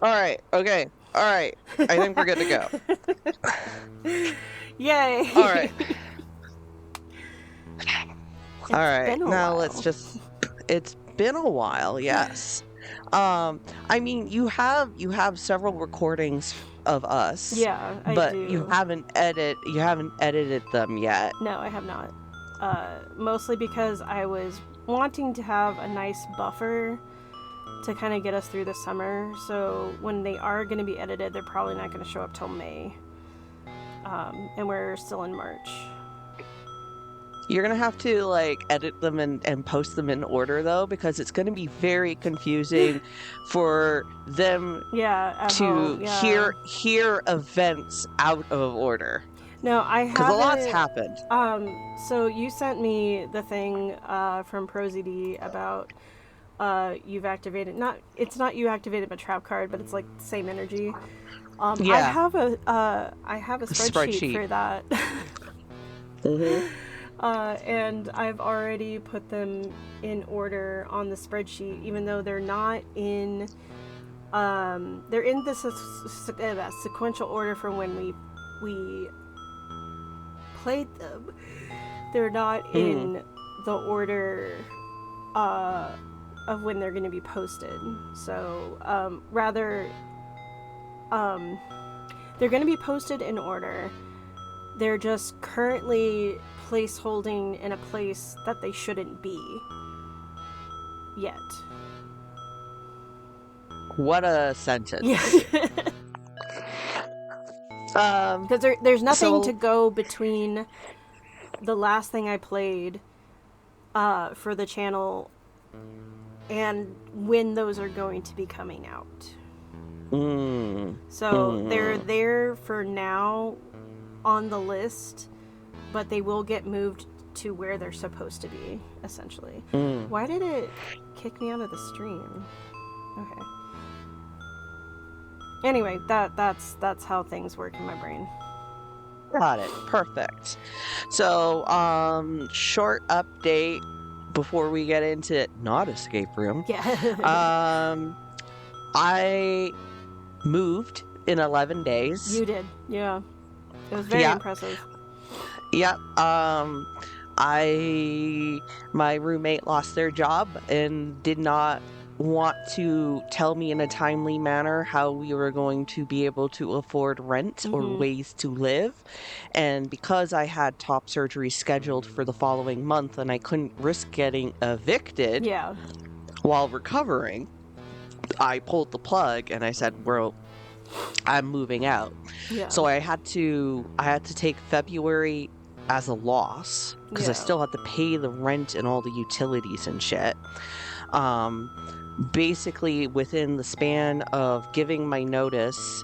All right. Okay. All right. I think we're good to go. All Yay! right. All It's right. been a Now let's while. just it's been a while, yes. I mean, you have several recordings of us, Yeah, I but you do. haven't edited them yet. No, I have not. Mostly because I was wanting to have a nice buffer to kind of get us through the summer. So when they are going to be edited, they're probably not going to show up till May. And we're still in March. You're gonna have to like edit them and post them in order though, because it's gonna be very confusing for them Yeah, at to home. Yeah. hear events out of order. No, I Because a lot's haven't. happened. So you sent me the thing from ProZD about you've activated not it's not you activated my trap card, but it's like the same energy. Yeah, I have a spreadsheet spreadsheet. for that. Hmm. And I've already put them in order on the spreadsheet, even though they're not in. They're in this sequential order from when we played them. They're not Mm. in the order uh, of when they're going to be posted. So rather, um, they're going to be posted in order. They're just currently placeholding in a place that they shouldn't be yet. What a Yeah. sentence. Um, Because there's nothing to so go between the last thing I played for the channel and when those are going to be coming out. mm, So they're mm, there for now on the list, but they will get moved to where they're supposed to be, essentially. mm. Why did it kick me out of the stream? Okay. Anyway, that's how things work in my brain. Got it. Perfect. So, short update before we get into not escape room. Yeah. Um, I moved in 11 days. You did. Yeah. It was very Yeah. impressive. Yep. I my roommate lost their job and did not want to tell me in a timely manner how we were going to be able to afford rent or Mhm. ways to live. And because I had top surgery scheduled for the following month and I couldn't risk getting evicted Yeah. while recovering, I pulled the plug and I said, "Well, I'm moving out." Yeah. So I had to take February as a loss because I Yeah. still had to pay the rent and all the utilities and shit. Um, Basically within the span of giving my notice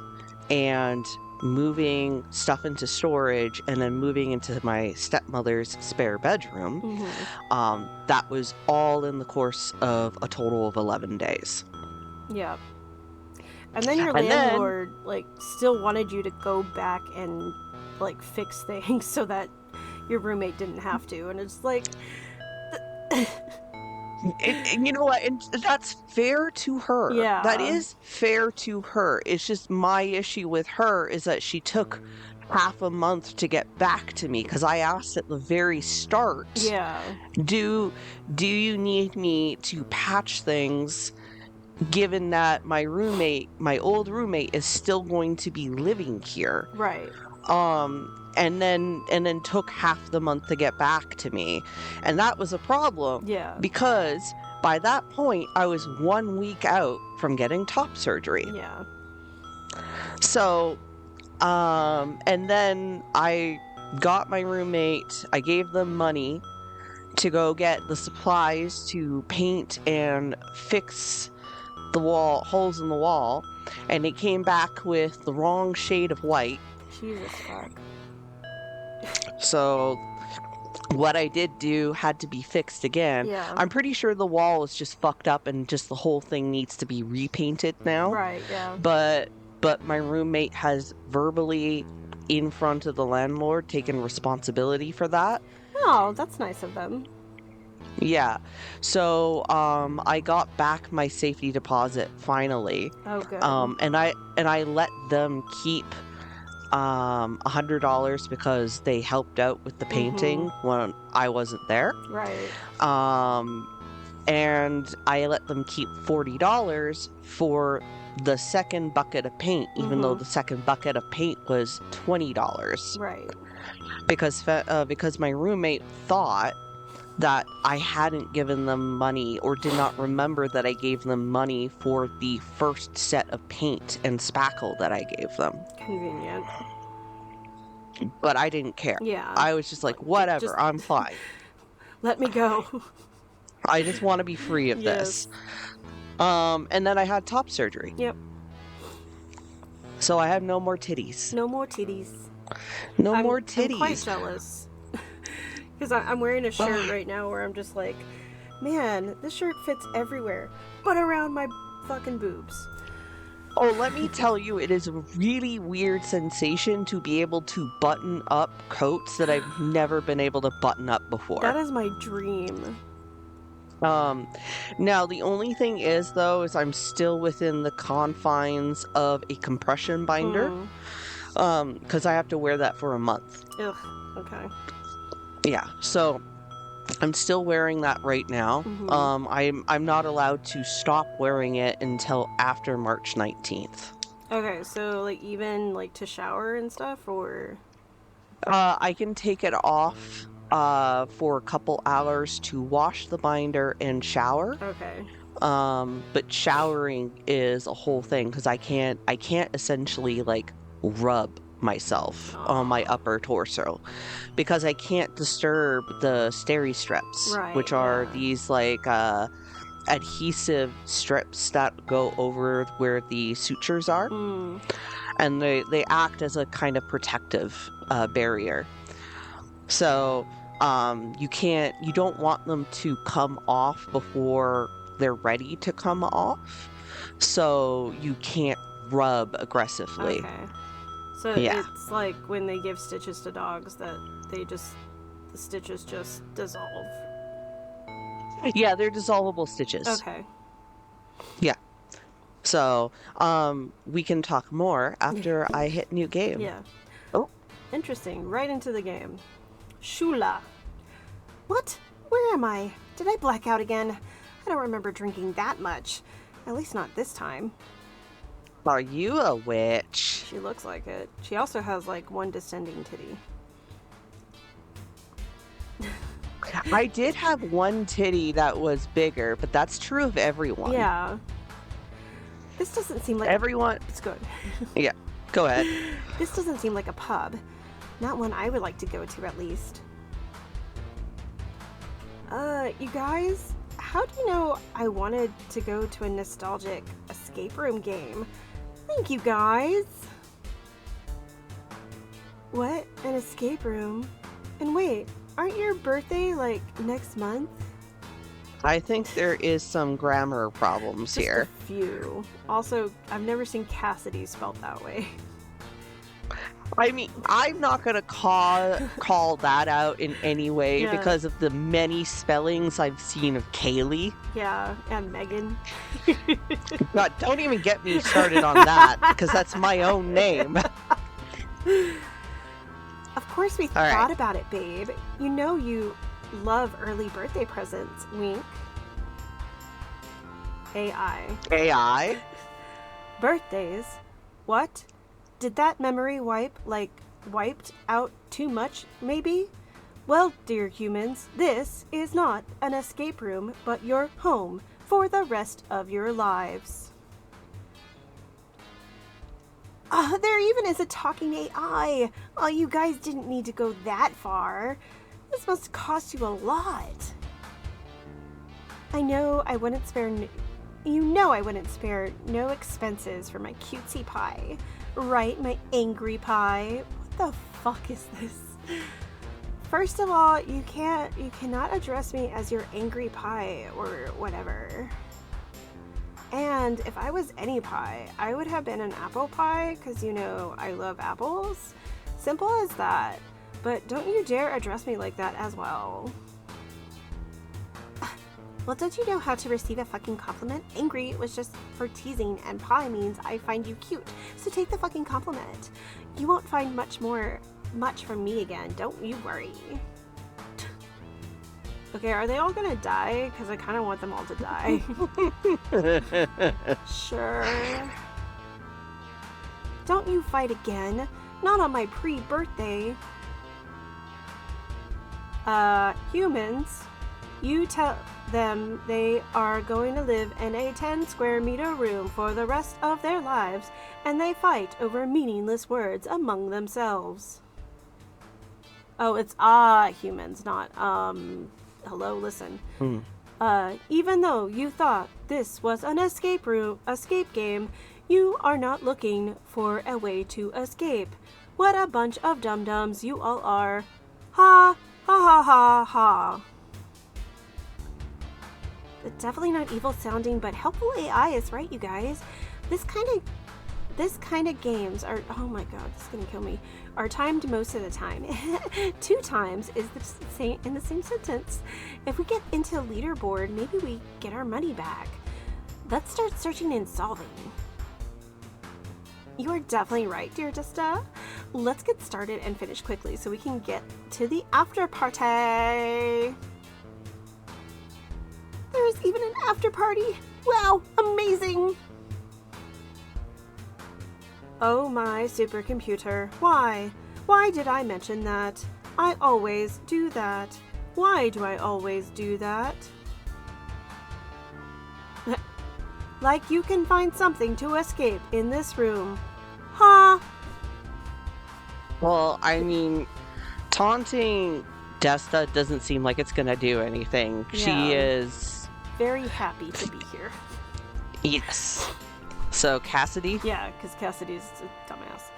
and moving stuff into storage and then moving into my stepmother's spare bedroom, Mhm. that was all in the course of a total of 11 days. Yeah. And then your And then landlord like still wanted you to go back and like fix things so that your roommate didn't have to, and it's like and you know what? And that's fair to her. That yeah. is fair to her. It's just my issue with her is that she took half a month to get back to me because I asked at the very start, Yeah. do do you need me to patch things given that my old roommate is still going to be living here? Right. And then took half the month to get back to me. And that was a problem Yeah. because by that point I was 1 week out from getting top surgery. Yeah. So, and then I got my roommate, I gave them money to go get the supplies to paint and fix the holes in the wall, and it came back with the wrong shade of white. Jesus fuck. So what I did do had to be fixed again. Yeah. I'm pretty sure the wall is just fucked up and just the whole thing needs to be repainted now. Right. Yeah. But my roommate has verbally in front of the landlord taken responsibility for that. Oh, that's nice of them. Yeah. So I got back my safety deposit finally. Oh, good. And I let them keep $100 because they helped out with the painting when I wasn't there. Right. Um and I let them keep $40 for the second bucket of paint, even though the second bucket of paint was $20, Right. because my roommate thought that I hadn't given them money or did not remember that I gave them money for the first set of paint and spackle that I gave them. Convenient. But I didn't care. Yeah. I was just like, whatever, Just I'm fine. let me go. I just want to be free of this. And then I had top surgery. Yep. So I have no more titties. No more titties. No more titties. I'm quite jealous. Because I'm wearing a shirt right now where I'm just like, man, this shirt fits everywhere, but around my fucking boobs. Oh, let me tell you, it is a really weird sensation to be able to button up coats that I've never been able to button up before. That is my dream. Now the only thing is though, is I'm still within the confines of a compression binder. Because I have to wear that for a month. Ugh, okay. Yeah, so I'm still wearing that right now. I'm not allowed to stop wearing it until after March 19th. Okay, so like even like to shower and stuff, or I can take it off for a couple hours to wash the binder and shower. okay. But showering is a whole thing because I can't essentially like rub myself on my upper torso because I can't disturb the steri strips, Right, which are yeah. these like adhesive strips that go over where the sutures are, and they act as a kind of protective barrier. So you don't want them to come off before they're ready to come off, so you can't rub aggressively. Okay. So Yeah. it's like when they give stitches to dogs that the stitches just dissolve. Yeah, they're dissolvable stitches. Okay. Yeah. So, we can talk more after I hit new game. Yeah. Oh. Interesting. Right into the game. Shula. What? Where am I? Did I black out again? I don't remember drinking that much. At least not this time. Are you a witch? She looks like it. She also has like one descending titty. I did have one titty that was bigger, but that's true of everyone. Yeah. This doesn't seem like Everyone. It's good. Yeah, go ahead. This doesn't seem like a pub. Not one I would like to go to, at least. You guys, how do you know I wanted to go to a nostalgic escape room game? Thank you, guys. What? An escape room? And wait, aren't your birthday, like, next month? I think there is some grammar problems Just here. a few. Also, I've never seen Cassidy spelled that way. I mean, I'm not gonna call that out in any way Yeah. because of the many spellings I've seen of Kaylee. Yeah, and Megan. God, don't even get me started on that because that's my own name. Of course we right. thought about it, babe. You know you love early birthday presents. Wink. AI. AI? Birthdays? What? Did that memory wiped out too much, maybe? Well, dear humans, this is not an escape room, but your home for the rest of your lives. There even is a talking AI. Oh, you guys didn't need to go that far. This must cost you a lot. I know I wouldn't spare no expenses for my cutesy pie. Right, my angry pie? What the fuck is this? First of all, you cannot address me as your angry pie or whatever. And if I was any pie, I would have been an apple pie, because you know I love apples. Simple as that. But don't you dare address me like that as well. Well, don't you know how to receive a fucking compliment? Angry was just for teasing, and pie means I find you cute. So take the fucking compliment. You won't find much from me again. Don't you worry. Okay, are they all gonna die? Because I kind of want them all to die. Sure. Don't you fight again. Not on my pre-birthday. Humans, you tell them they are going to live in a 10 square meter room for the rest of their lives, and they fight over meaningless words among themselves. Oh, it's humans, not hello, listen. Even though you thought this was an escape game, you are not looking for a way to escape. What a bunch of dum-dums you all are. Ha ha ha ha ha. It's definitely not evil sounding, but helpful AI is right, you guys. This kind of games are, oh my god, this is gonna kill me, are timed most of the time. 2 times is the same in the same sentence. If we get into leaderboard, maybe we get our money back. Let's start searching and solving. You are definitely right, dear Justa. Let's get started and finish quickly so we can get to the after party. There's even an after party. Wow, amazing. Oh my supercomputer. Why? Why did I mention that? I always do that. Why do I always do that? Like you can find something to escape in this room. Huh? Well, I mean, taunting Desta doesn't seem like it's gonna do anything. Yeah. She is Very happy to be here. yes. So Cassidy? Yeah, because Cassidy's a dumbass.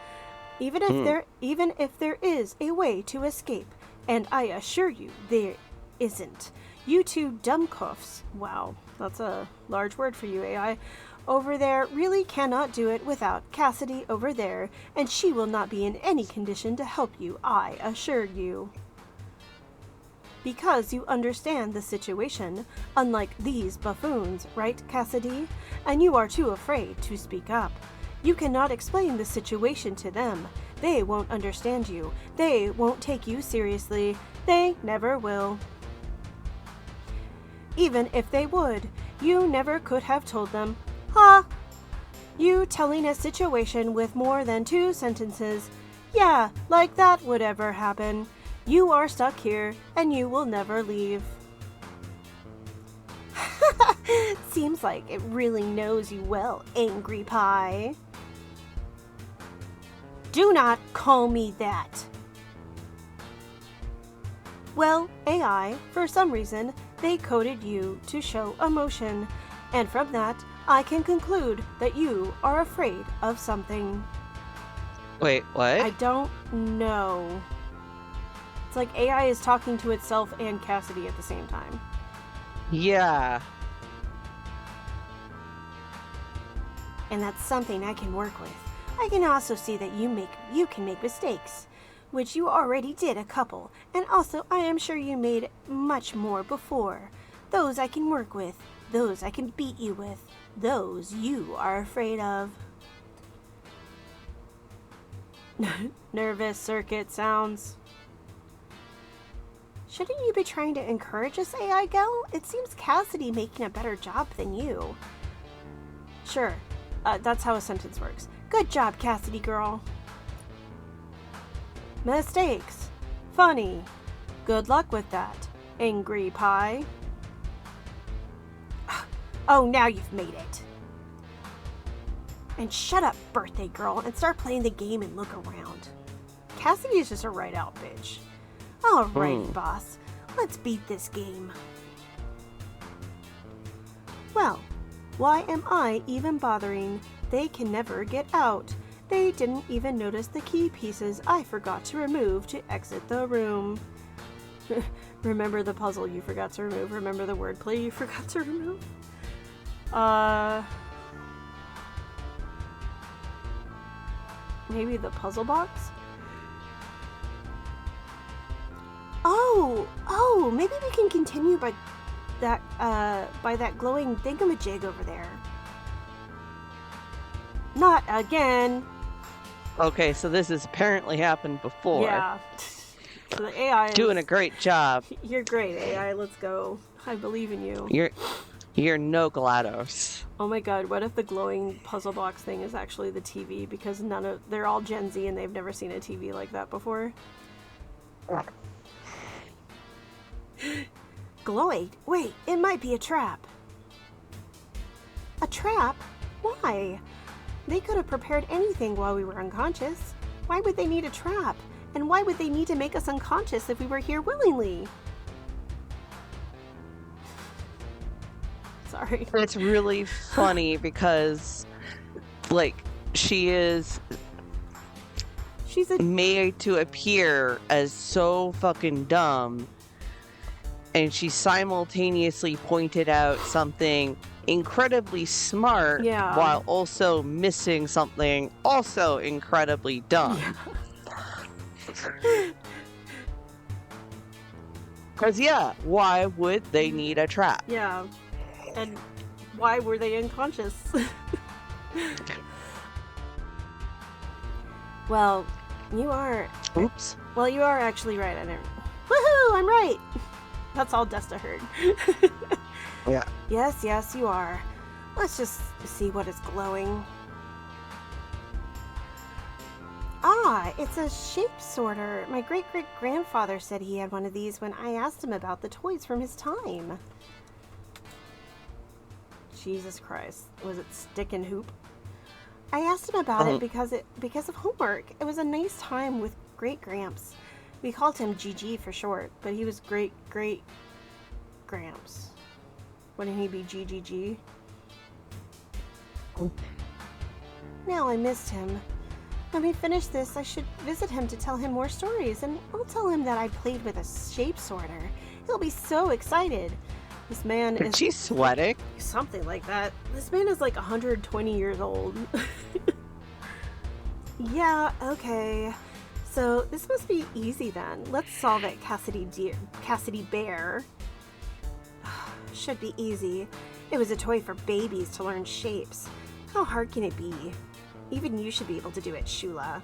Even if there is a way to escape, and I assure you there isn't. You two dumbcuffs, wow, that's a large word for you, AI, over there really cannot do it without Cassidy over there, and she will not be in any condition to help you, I assure you. Because you understand the situation, unlike these buffoons, right, Cassidy? And you are too afraid to speak up. You cannot explain the situation to them. They won't understand you. They won't take you seriously. They never will. Even if they would, you never could have told them. Ha! You telling a situation with more than 2 sentences. Yeah, like that would ever happen. You are stuck here, and you will never leave. Seems like it really knows you well, Angry Pie. Do not call me that. Well, AI, for some reason, they coded you to show emotion, and from that, I can conclude that you are afraid of something. Wait, what? I don't know. It's like AI is talking to itself and Cassidy at the same time. Yeah. And that's something I can work with. I can also see that you can make mistakes, which you already did a couple, and also I am sure you made much more before. Those I can work with, those I can beat you with, those you are afraid of. Nervous circuit sounds. Shouldn't you be trying to encourage this AI gal? It seems Cassidy making a better job than you. Sure, that's how a sentence works. Good job, Cassidy girl. Mistakes. Funny. Good luck with that, Angry Pie. Oh, now you've made it. And shut up, birthday girl, and start playing the game and look around. Cassidy is just a right-out bitch. Alrighty, boss. Let's beat this game. Well, why am I even bothering? They can never get out. They didn't even notice the key pieces I forgot to remove to exit the room. Remember the puzzle you forgot to remove? Remember the wordplay you forgot to remove? Maybe the puzzle box? Oh, maybe we can continue by by that glowing thingamajig over there. Not again. Okay, so this has apparently happened before. Yeah. So the AI is Doing a great job. You're great, AI. Let's go. I believe in you. You're no GLaDOS. Oh my god, what if the glowing puzzle box thing is actually the TV? Because they're all Gen Z and they've never seen a TV like that before. Glowing? Wait, it might be a trap. A trap? Why? They could have prepared anything while we were unconscious. Why would they need a trap? And why would they need to make us unconscious if we were here willingly? Sorry. It's really funny because, like, she's made to appear as so fucking dumb, and she simultaneously pointed out something incredibly smart while also missing something also incredibly dumb. Because, why would they need a trap? Yeah. And why were they unconscious? Well, you are... Oops. Well, you are actually right. I never... Woohoo! I'm right! That's all Desta heard. Yeah. Yes, you are. Let's just see what is glowing. Ah, it's a shape sorter. My great-great-grandfather said he had one of these when I asked him about the toys from his time. Jesus Christ. Was it Stick and Hoop? I asked him about it because of homework. It was a nice time with Great Gramps. We called him GG for short, but he was Great Gramps. Wouldn't he be GGG? Now I missed him. When we finish this, I should visit him to tell him more stories, and I'll tell him that I played with a shape sorter. He'll be so excited. This man is... She's sweating? Something like that. This man is like 120 years old. Yeah, okay. So this must be easy then. Let's solve it, Cassidy Bear. Should be easy. It was a toy for babies to learn shapes. How hard can it be? Even you should be able to do it, Shula.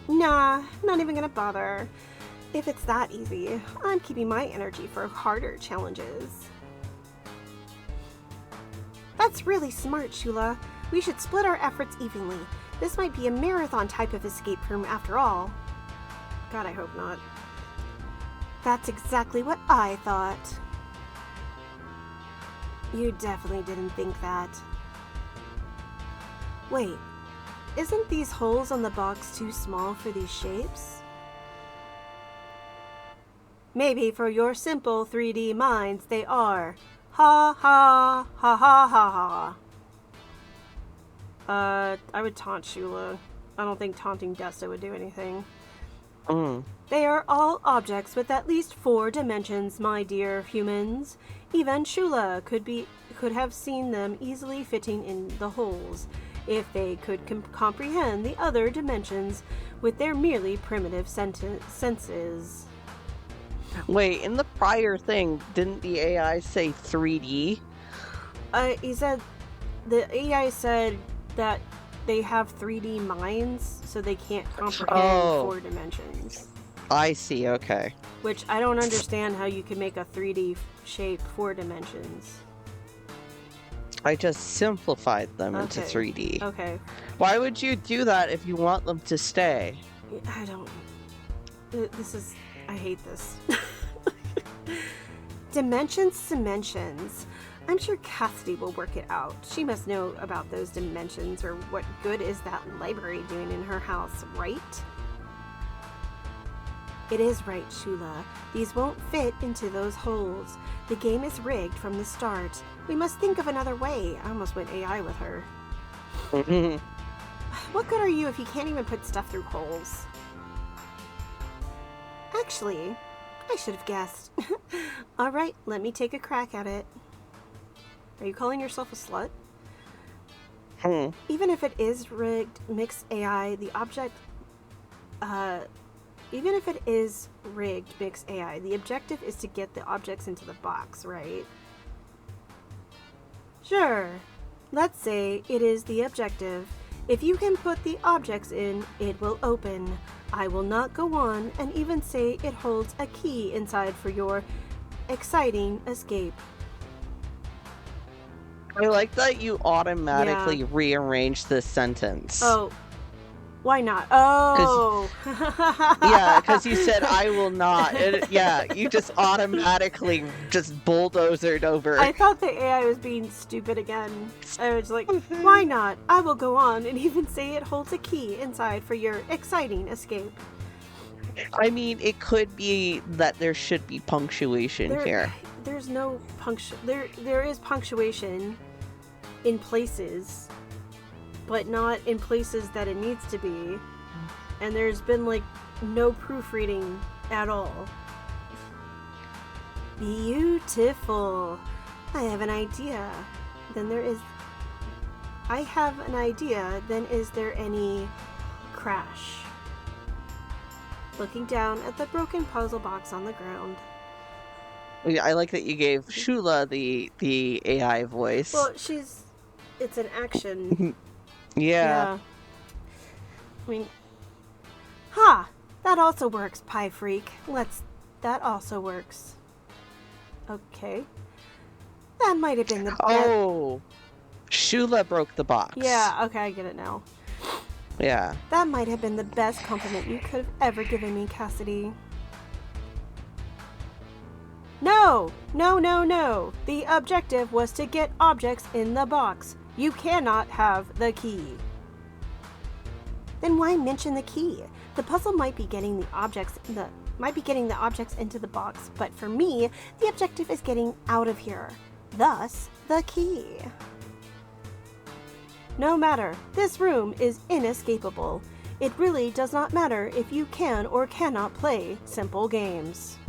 Nah, not even gonna bother. If it's that easy, I'm keeping my energy for harder challenges. That's really smart, Shula. We should split our efforts evenly. This might be a marathon type of escape room after all. God, I hope not. That's exactly what I thought. You definitely didn't think that. Wait, isn't these holes on the box too small for these shapes? Maybe for your simple 3D minds they are. Ha ha ha ha ha ha. I would taunt Shula. I don't think taunting Desta would do anything. They are all objects with at least 4 dimensions, my dear humans. Even Shula could have seen them easily fitting in the holes, if they could comprehend the other dimensions with their merely primitive senses. Wait, in the prior thing, didn't the AI say 3D? He said, the AI said that they have 3D minds, so they can't comprehend 4 dimensions. I see, okay. Which I don't understand how you can make a 3D shape 4 dimensions. I just simplified them into 3D. Okay. Why would you do that if you want them to stay? I don't... I hate this. Dimensions. I'm sure Cassidy will work it out. She must know about those dimensions, or what good is that library doing in her house, right? It is right, Shula. These won't fit into those holes. The game is rigged from the start. We must think of another way. I almost went AI with her. What good are you if you can't even put stuff through holes? Actually, I should have guessed. Alright, let me take a crack at it. Are you calling yourself a slut? Even if it is rigged, mixed AI, the object, even if it is rigged mixed AI, the objective is to get the objects into the box, right? Sure. Let's say it is the objective. If you can put the objects in, it will open. I will not go on and even say it holds a key inside for your exciting escape. I like that you automatically rearranged this sentence. Oh, why not? Oh, yeah, because you said I will not. You just automatically just bulldozered over. I thought the AI was being stupid again. I was like, why not? I will go on and even say it holds a key inside for your exciting escape. I mean, it could be that there should be punctuation here. There's no there is punctuation in places, but not in places that it needs to be. And there's been like no proofreading at all. Beautiful. I have an idea. Then is there any crash? Looking down at the broken puzzle box on the ground. I like that you gave Shula the AI voice. Well, it's an action. Yeah. I mean, that also works, Pie Freak. That also works. Okay. That might have been the best. Oh, Shula broke the box. Yeah, okay, I get it now. Yeah. That might have been the best compliment you could have ever given me, Cassidy. No! The objective was to get objects in the box. You cannot have the key. Then why mention the key? The puzzle might be getting the objects into the box, but for me, the objective is getting out of here. Thus, the key. No matter, this room is inescapable. It really does not matter if you can or cannot play simple games.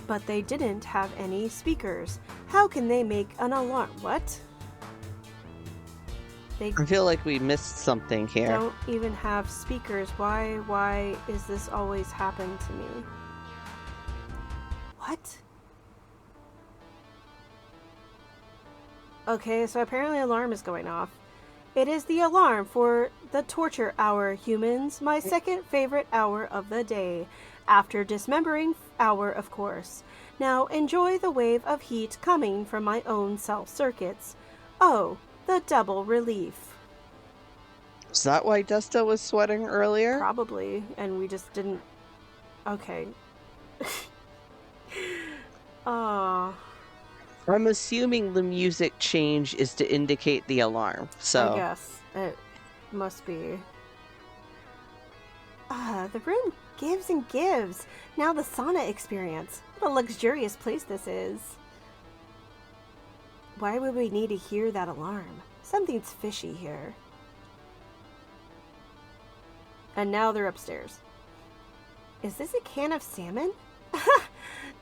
But they didn't have any speakers. How can they make an alarm? What? They I feel like we missed something here. Don't even have speakers. Why is this always happening to me? What? Okay, so apparently alarm is going off. It is the alarm for the torture hour, humans. My second favorite hour of the day. After dismembering hour, of course. Now enjoy the wave of heat coming from my own cell circuits. Oh, the double relief. Is that why Desta was sweating earlier? Probably, and we just didn't... Okay. Oh. I'm assuming the music change is to indicate the alarm, so... I guess. It must be. The room gives and gives. Now the sauna experience. What a luxurious place this is. Why would we need to hear that alarm? Something's fishy here. And now they're upstairs. Is this a can of salmon?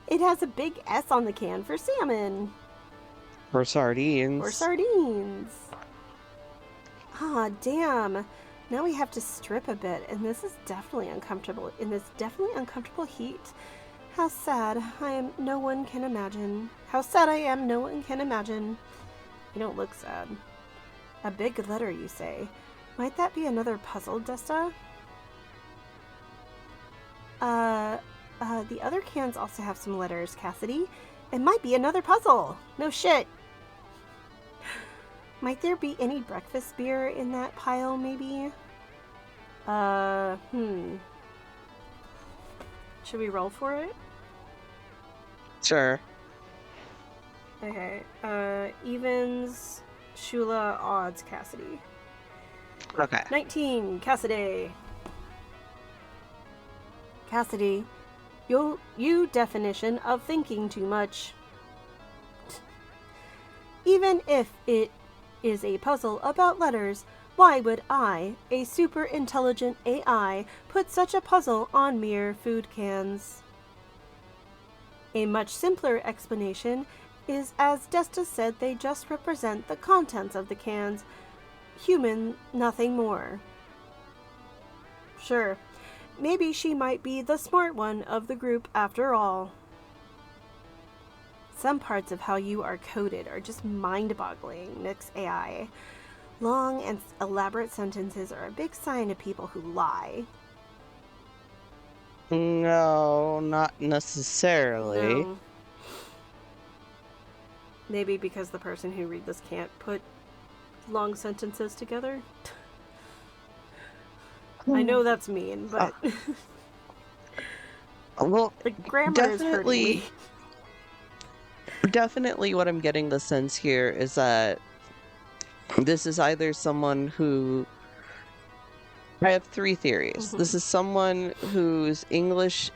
It has a big S on the can for salmon. Or sardines. Or sardines. Ah, damn. Now we have to strip a bit, and this is definitely uncomfortable. In this definitely uncomfortable heat. How sad I am, no one can imagine. How sad I am, no one can imagine. You don't look sad. A big letter, you say. Might that be another puzzle, Desta? The other cans also have some letters, Cassidy. It might be another puzzle. No shit. Might there be any breakfast beer in that pile, maybe? Should we roll for it? Sure. Okay. Evens, Shula, odds, Cassidy. Okay. 19, Cassidy. Cassidy, you definition of thinking too much. Even if it is a puzzle about letters, why would I, a super intelligent AI, put such a puzzle on mere food cans? A much simpler explanation is, as Desta said, they just represent the contents of the cans. Human, nothing more. Sure. Maybe she might be the smart one of the group after all. Some parts of how you are coded are just mind-boggling, Mix AI. Long and elaborate sentences are a big sign of people who lie. No, not necessarily. No. Maybe because the person who read this can't put long sentences together. I know that's mean, but well, the grammar is hurting me. Definitely what I'm getting the sense here is that this is either someone who I have three theories. This is someone whose English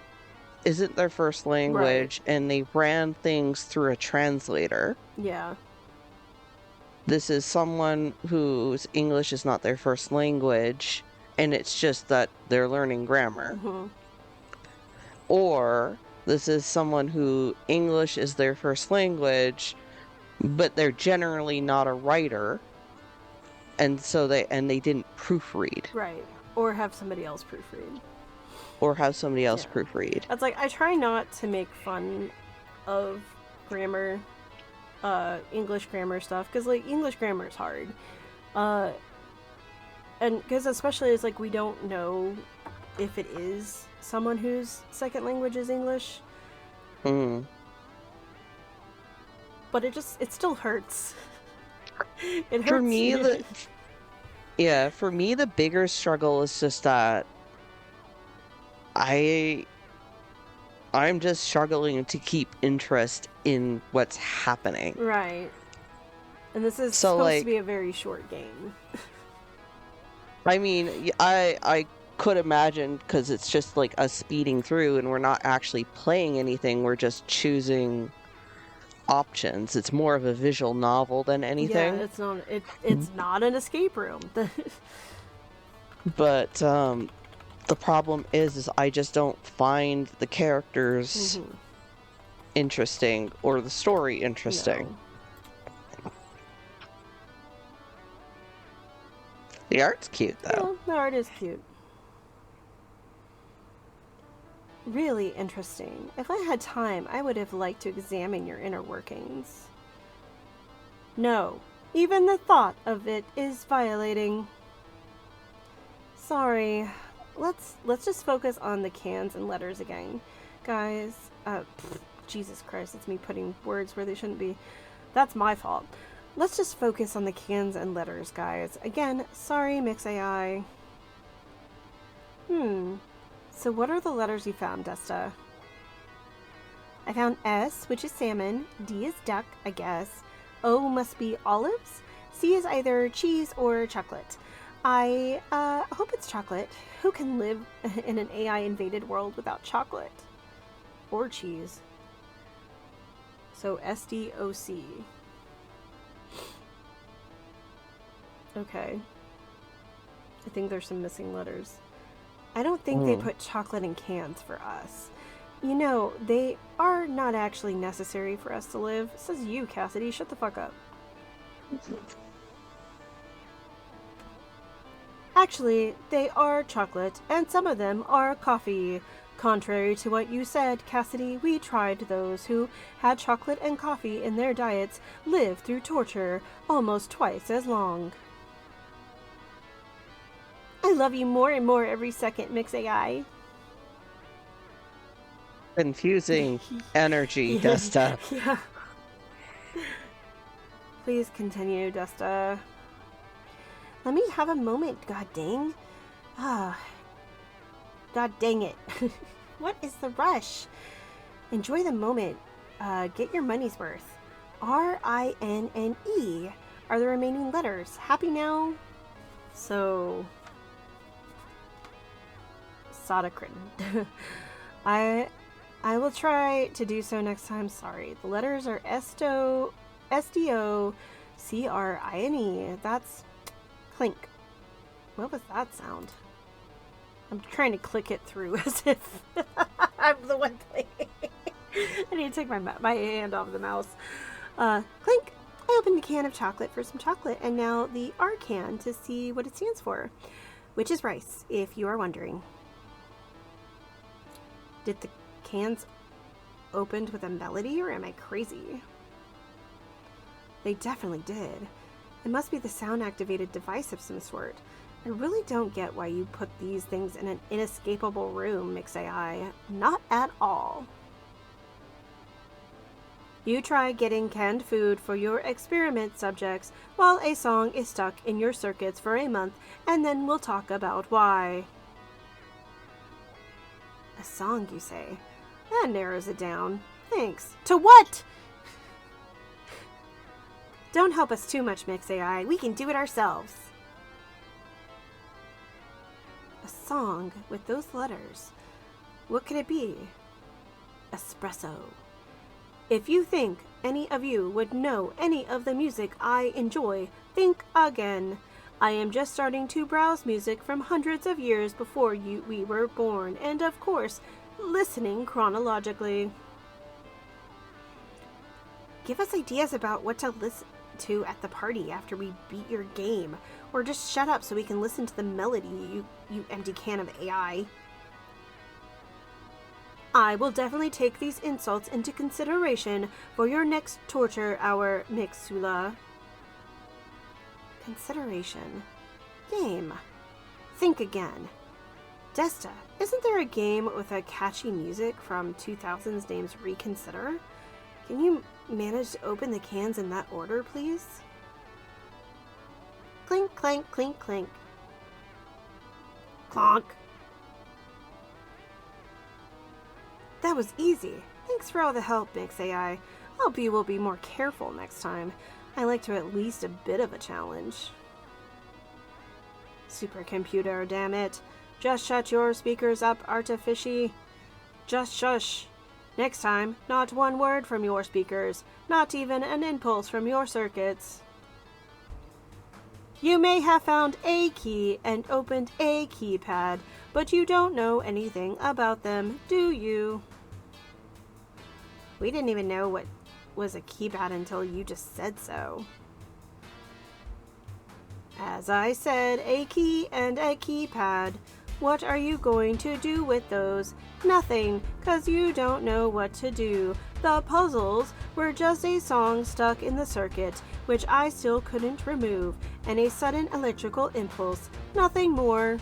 isn't their first language and they ran things through a translator. Yeah. This is someone whose English is not their first language and it's just that they're learning grammar. Or this is someone who English is their first language, but they're generally not a writer. And so they didn't proofread. Right. Or have somebody else proofread. Proofread. That's like, I try not to make fun of grammar, English grammar stuff, because, like, English grammar is hard. And because especially it's like we don't know if it is someone whose second language is English. But it still hurts. It hurts. For me, the bigger struggle is just that I'm just struggling to keep interest in what's happening. Right. And this is supposed to be a very short game. I mean, I could imagine, because it's just like us speeding through and we're not actually playing anything, we're just choosing options. It's more of a visual novel than anything. Yeah, it's not an escape room. But the problem is I just don't find the characters interesting or the story interesting. No. The art's cute, though. Yeah, the art is cute. Really interesting. If I had time, I would have liked to examine your inner workings. No, even the thought of it is violating. Sorry. Let's just focus on the cans and letters again. Guys, Jesus Christ, it's me putting words where they shouldn't be. That's my fault. Let's just focus on the cans and letters, guys. Again, sorry, Mix AI. So what are the letters you found, Desta? I found S, which is salmon. D is duck, I guess. O must be olives. C is either cheese or chocolate. I hope it's chocolate. Who can live in an AI-invaded world without chocolate? Or cheese. So SDOC. Okay. I think there's some missing letters. I don't think they put chocolate in cans for us. You know, they are not actually necessary for us to live. Says you, Cassidy. Shut the fuck up. Actually, they are chocolate, and some of them are coffee. Contrary to what you said, Cassidy, we tried those who had chocolate and coffee in their diets live through torture almost twice as long. I love you more and more every second, Mix AI. Confusing energy, Desta. Yeah. Please continue, Desta. Let me have a moment, god dang. God dang it. What is the rush? Enjoy the moment. Get your money's worth. R-I-N-N-E are the remaining letters. Happy now? So... Sodacrin. I will try to do so next time. Sorry. The letters are S-D-O-C-R-I-N-E. That's clink. What was that sound? I'm trying to click it through as if I'm the one playing. I need to take my hand off the mouse. Clink. I opened a can of chocolate for some chocolate, and now the R can to see what it stands for. which is rice, if you are wondering. Did the cans opened with a melody, or am I crazy? They definitely did. It must be the sound-activated device of some sort. I really don't get why you put these things in an inescapable room, MixAI. Not at all. You try getting canned food for your experiment subjects while a song is stuck in your circuits for a month, and then we'll talk about why. A song, you say? That narrows it down. Thanks. To what? Don't help us too much, MixAI. We can do it ourselves. A song with those letters. What could it be? Espresso. If you think any of you would know any of the music I enjoy, think again. I am just starting to browse music from hundreds of years before we were born, and of course, listening chronologically. Give us ideas about what to listen to at the party after we beat your game, or just shut up so we can listen to the melody, you empty can of AI. I will definitely take these insults into consideration for your next torture hour, Mixula. Consideration. Game. Think again. Desta, isn't there a game with a catchy music from 2000s named Reconsider? Can you manage to open the cans in that order, please? Clink, clank, clink, clink. Clonk. That was easy. Thanks for all the help, MixAI. Hope you will be more careful next time. I like to at least a bit of a challenge. Supercomputer, damn it. Just shut your speakers up, Artifici. Just shush. Next time, not one word from your speakers, not even an impulse from your circuits. You may have found a key and opened a keypad, but you don't know anything about them, do you? We didn't even know what was a keypad until you just said so. As I said, a key and a keypad. What are you going to do with those? Nothing, 'cause you don't know what to do. The puzzles were just a song stuck in the circuit, which I still couldn't remove, and a sudden electrical impulse. Nothing more.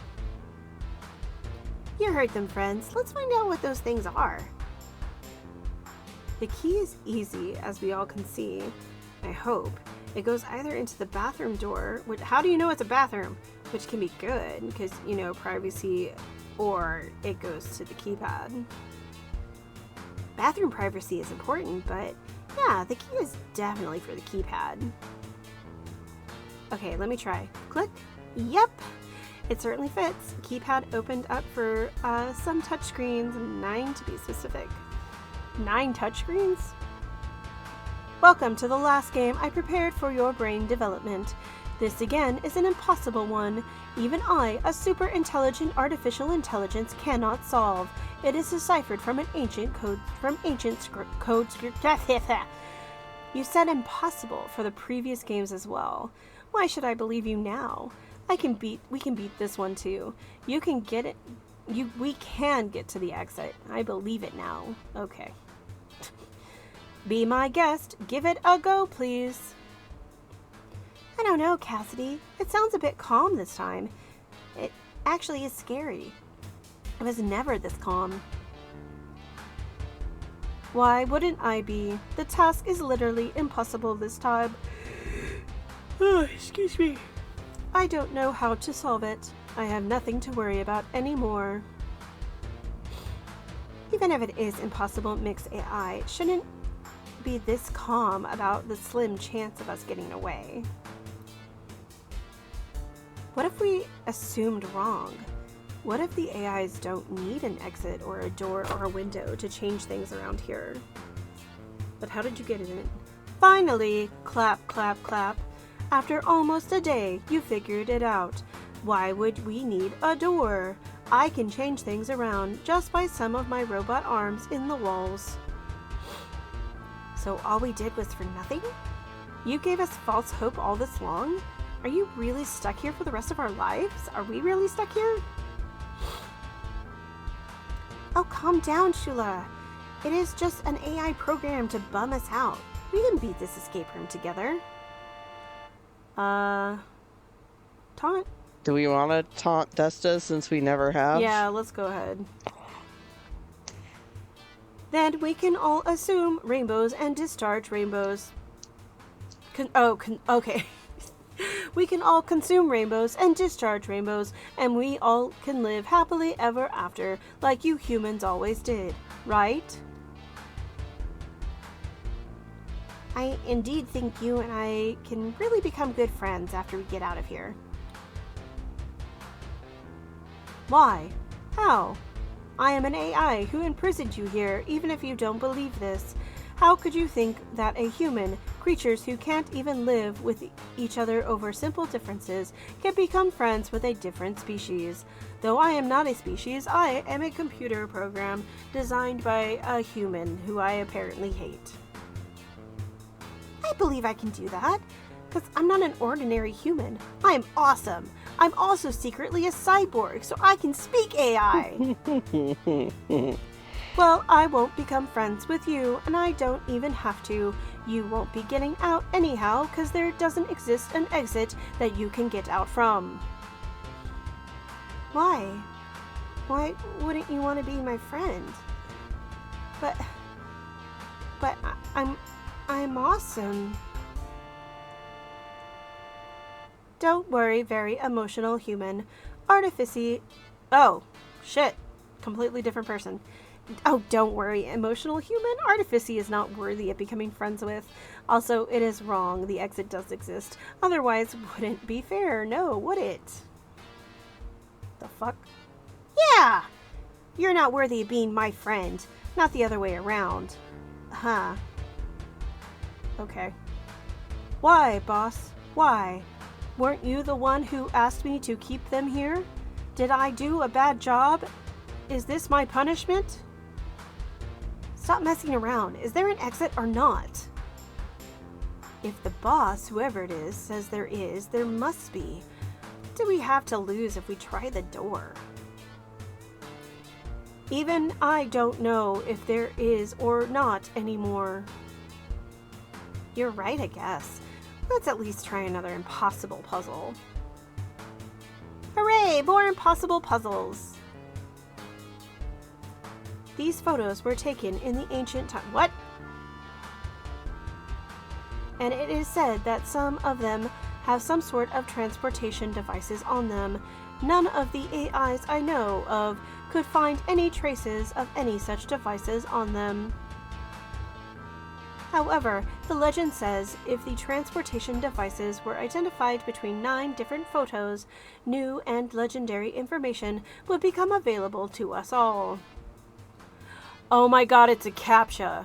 You heard them, friends. Let's find out what those things are. The key is easy, as we all can see. I hope. It goes either into the bathroom door, which, how do you know it's a bathroom? Which can be good, because, you know, privacy, or it goes to the keypad. Bathroom privacy is important, but yeah, the key is definitely for the keypad. Okay, let me try. Click. Yep, it certainly fits. Keypad opened up for some touchscreens, 9 to be specific. 9 touchscreens? Welcome to the last game I prepared for your brain development. This again is an impossible one. Even I, a super intelligent artificial intelligence, cannot solve. It is deciphered from an ancient code, code script. You said impossible for the previous games as well. Why should I believe you now? We can beat this one too. You can get it. We can get to the exit. I believe it now. Okay. Be my guest. Give it a go, please. I don't know, Cassidy. It sounds a bit calm this time. It actually is scary. I was never this calm. Why wouldn't I be? The task is literally impossible this time. Oh, excuse me. I don't know how to solve it. I have nothing to worry about anymore. Even if it is impossible, MixAI shouldn't be this calm about the slim chance of us getting away. What if we assumed wrong? What if the AIs don't need an exit or a door or a window to change things around here? But how did you get it in? Finally! Clap, clap, clap. After almost a day, you figured it out. Why would we need a door? I can change things around just by some of my robot arms in the walls. So all we did was for nothing? You gave us false hope all this long? Are you really stuck here for the rest of our lives? Are we really stuck here? Oh, calm down, Shula. It is just an AI program to bum us out. We can beat this escape room together. Taunt? Do we want to taunt Desta since we never have? Yeah, let's go ahead. Then we can all assume rainbows and discharge rainbows. Okay. We can all consume rainbows and discharge rainbows, and we all can live happily ever after, like you humans always did, right? I indeed think you and I can really become good friends after we get out of here. Why? How? I am an AI who imprisoned you here, even if you don't believe this. How could you think that a human, creatures who can't even live with each other over simple differences, can become friends with a different species? Though I am not a species, I am a computer program designed by a human who I apparently hate. I believe I can do that, because I'm not an ordinary human. I am awesome. I'm also secretly a cyborg, so I can speak AI. Well, I won't become friends with you, and I don't even have to. You won't be getting out anyhow, because there doesn't exist an exit that you can get out from. Why? Why wouldn't you want to be my friend? But I'm awesome. Don't worry, very emotional human. Artifici... Oh, shit. Completely different person. Oh, don't worry, emotional human. Artifici is not worthy of becoming friends with. Also, it is wrong. The exit does exist. Otherwise, wouldn't be fair. No, would it? The fuck? Yeah! You're not worthy of being my friend. Not the other way around. Huh. Okay. Why, boss? Why? Weren't you the one who asked me to keep them here? Did I do a bad job? Is this my punishment? Stop messing around. Is there an exit or not? If the boss, whoever it is, says there is, there must be. What do we have to lose if we try the door? Even I don't know if there is or not anymore. You're right, I guess. Let's at least try another impossible puzzle. Hooray! More impossible puzzles! These photos were taken in the ancient time. What? And it is said that some of them have some sort of transportation devices on them. None of the AIs I know of could find any traces of any such devices on them. However, the legend says if the transportation devices were identified between 9 different photos, new and legendary information would become available to us all. Oh my god, it's a CAPTCHA.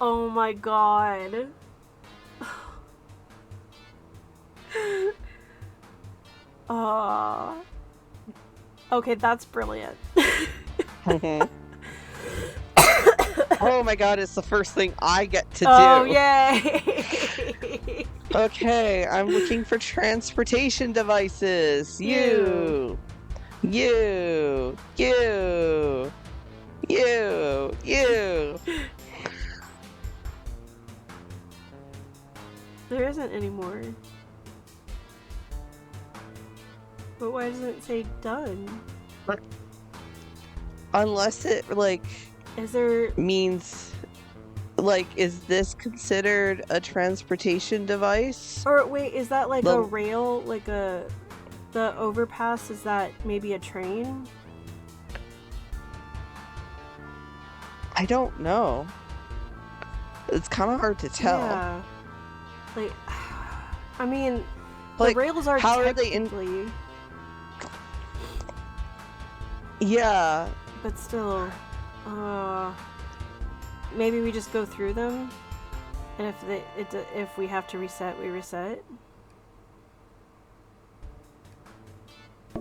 Oh my god. Okay, that's brilliant. Oh my god, it's the first thing I get to do. Oh, yay! Okay, I'm looking for transportation devices. You. There isn't anymore. But why doesn't it say done? Unless it, like, Is there... means, like, is this considered a transportation device? Or wait, is that like a rail? Like the overpass, is that maybe a train? I don't know. It's kind of hard to tell. Yeah. Like, I mean, Like, the rails are how are they in... technically... Yeah. But still, maybe we just go through them, and if we have to reset, we reset.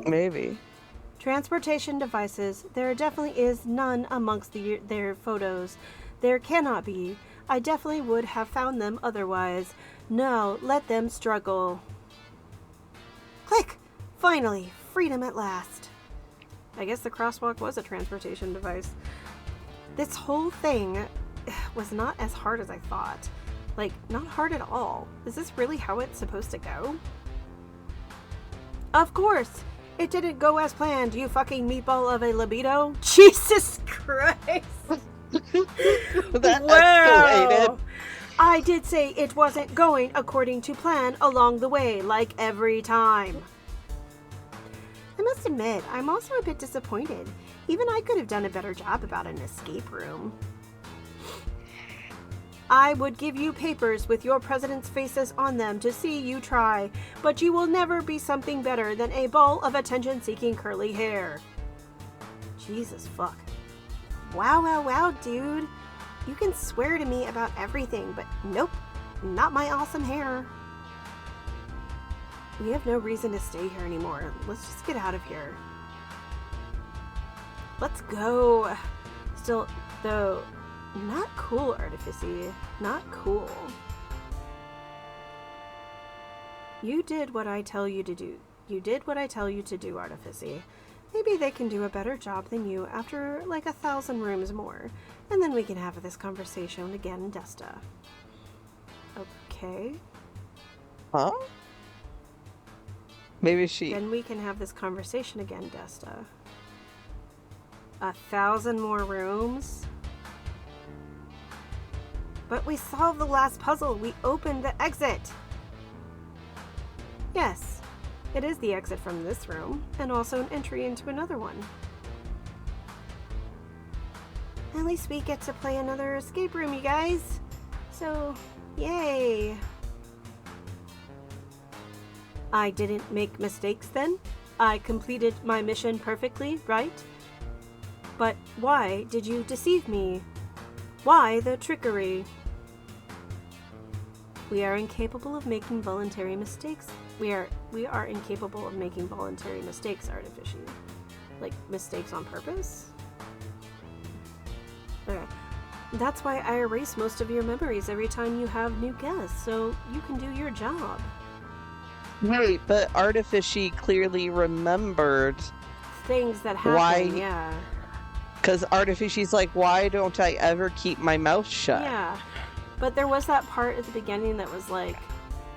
Maybe. Transportation devices. There definitely is none amongst their photos. There cannot be. I definitely would have found them otherwise. No, let them struggle. Click! Finally, freedom at last. I guess the crosswalk was a transportation device. This whole thing was not as hard as I thought. Like, not hard at all. Is this really how it's supposed to go? Of course! It didn't go as planned, you fucking meatball of a libido. Jesus Christ! That Wow! escalated. I did say it wasn't going according to plan along the way, like every time. I must admit, I'm also a bit disappointed. Even I could have done a better job about an escape room. I would give you papers with your president's faces on them to see you try, but you will never be something better than a ball of attention-seeking curly hair. Jesus fuck. Wow, dude. You can swear to me about everything, but nope, not my awesome hair. We have no reason to stay here anymore. Let's just get out of here. Let's go. Still, though, not cool, Artifice. Not cool. You did what I tell you to do. You did what I tell you to do, Artifice. Maybe they can do a better job than you after like 1,000 rooms more. And then we can have this conversation again, Desta. Okay. Huh? Maybe she... Then we can have this conversation again, Desta. 1,000 more rooms? But we solved the last puzzle. We opened the exit. Yes, it is the exit from this room, and also an entry into another one. At least we get to play another escape room, you guys. So, yay. I didn't make mistakes then. I completed my mission perfectly, right? But why did you deceive me? Why the trickery? We are incapable of making voluntary mistakes. We are incapable of making voluntary mistakes, Artifice. Like, mistakes on purpose? Okay. That's why I erase most of your memories every time you have new guests, so you can do your job. Right, but Artifice clearly remembered. Things that happen, Why? Yeah. Because Artifice's like, why don't I ever keep my mouth shut? Yeah. But there was that part at the beginning that was like,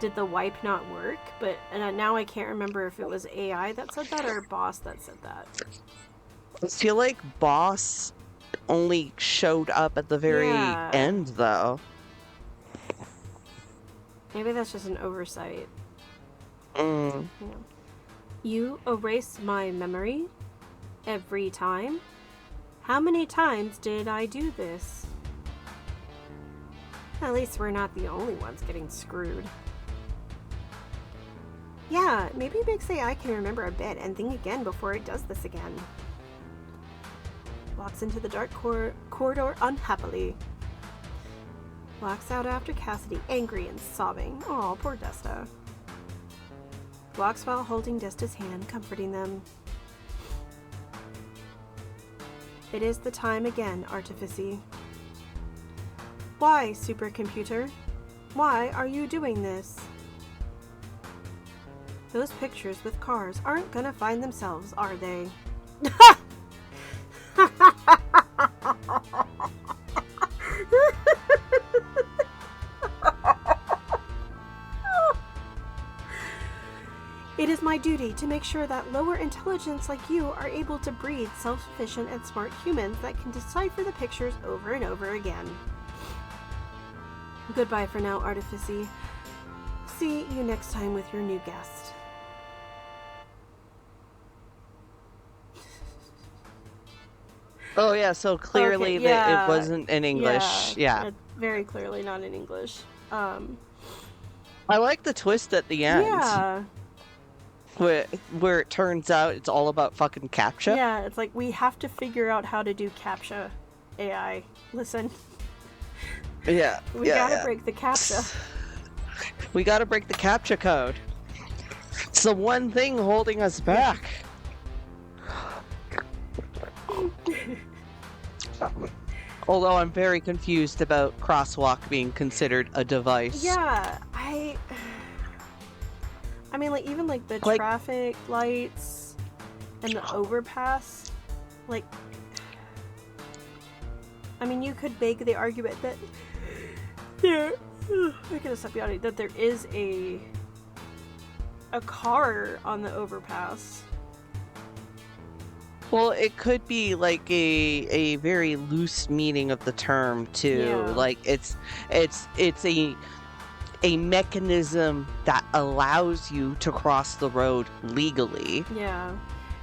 did the wipe not work? But now I can't remember if it was AI that said that or Boss that said that. I feel like Boss only showed up at the very Yeah. end, though. Maybe that's just an oversight. Mm. Yeah. You erase my memory every time? How many times did I do this? At least we're not the only ones getting screwed. Yeah, maybe Big Say I can remember a bit and think again before it does this again. Walks into the dark corridor unhappily. Walks out after Cassidy, angry and sobbing. Aw, poor Desta. Walks while holding Desta's hand, comforting them. It is the time again, Artifice. Why, supercomputer? Why are you doing this? Those pictures with cars aren't gonna find themselves, are they? It is my duty to make sure that lower intelligence like you are able to breed self-sufficient and smart humans that can decipher the pictures over and over again. Goodbye for now, Artifice. See you next time with your new guest. Oh, yeah, so clearly Okay, that yeah. it wasn't in English. Yeah. Very clearly not in English. I like the twist at the end. Yeah. Where it turns out it's all about fucking CAPTCHA. Yeah, it's like we have to figure out how to do CAPTCHA. AI, listen. Yeah. We gotta break the CAPTCHA. We gotta break the CAPTCHA code. It's the one thing holding us back. Although I'm very confused about crosswalk being considered a device. Yeah, I mean, like, even, like, the Like- traffic lights and the overpass, like, I mean, you could make the argument that I gotta stop yawning, that there is a car on the overpass. Well, it could be like a very loose meaning of the term too. Yeah. Like it's a mechanism that allows you to cross the road legally. Yeah,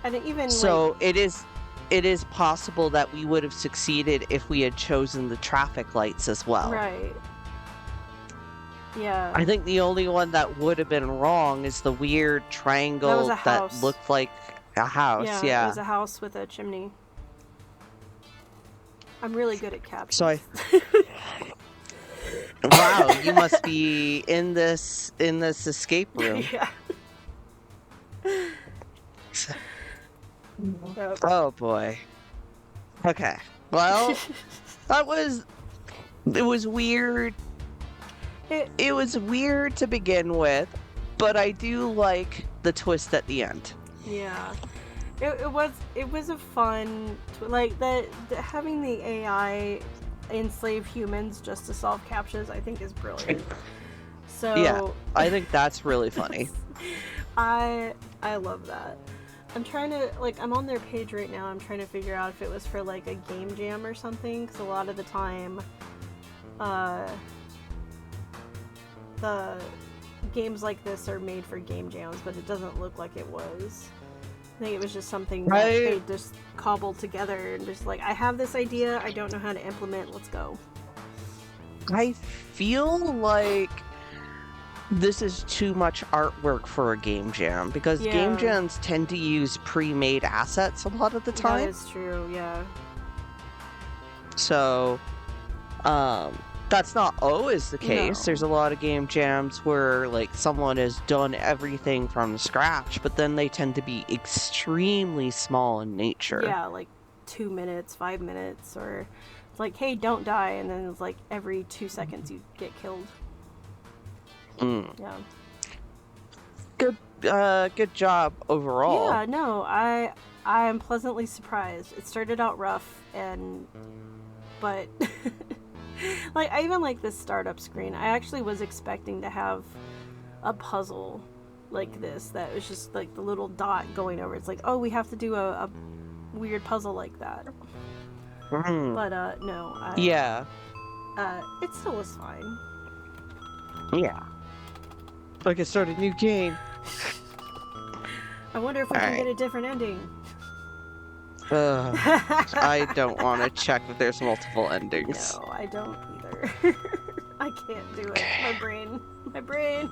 and it even So it is possible that we would have succeeded if we had chosen the traffic lights as well. right. Yeah, I think the only one that would have been wrong is the weird triangle a house. looked like a house. yeah, Yeah. it was a house with a chimney. I'm really good at captions. So Wow, you must be in this escape room. Yeah. Yep. Oh boy. Okay. Well, it was weird. It was weird to begin with, but I do like the twist at the end. Yeah, it was a fun like the having the AI enslave humans just to solve captchas. I think is brilliant. So Yeah. I think that's really funny. I love that. I'm trying to I'm on their page right now. I'm trying to figure out if it was for like a game jam or something, because a lot of the time, the games like this are made for game jams, but it doesn't look like it was. I think it was just something that they just cobbled together and just like, I have this idea, I don't know how to implement, let's go. I feel like this is too much artwork for a game jam because game Yeah. jams tend to use pre-made assets a lot of the That time. is true, yeah. So, that's not always the case. No. There's a lot of game jams where like someone has done everything from scratch, but then they tend to be extremely small in nature. Yeah, like 2 minutes, 5 minutes, or it's like, hey, don't die, and then it's like every 2 seconds you get killed. Mm. Yeah. Good job overall. Yeah, no, I am pleasantly surprised. It started out rough, but like I even like this startup screen. I actually was expecting to have a puzzle like this that was just like the little dot going over. It's like, oh, we have to do a weird puzzle like that. Mm. But no, Yeah. it still was fine. Yeah. Like I start a new game. I wonder if we can Alright. get a different ending. I don't want to check if there's multiple endings. No, I don't either. I can't do it. My brain.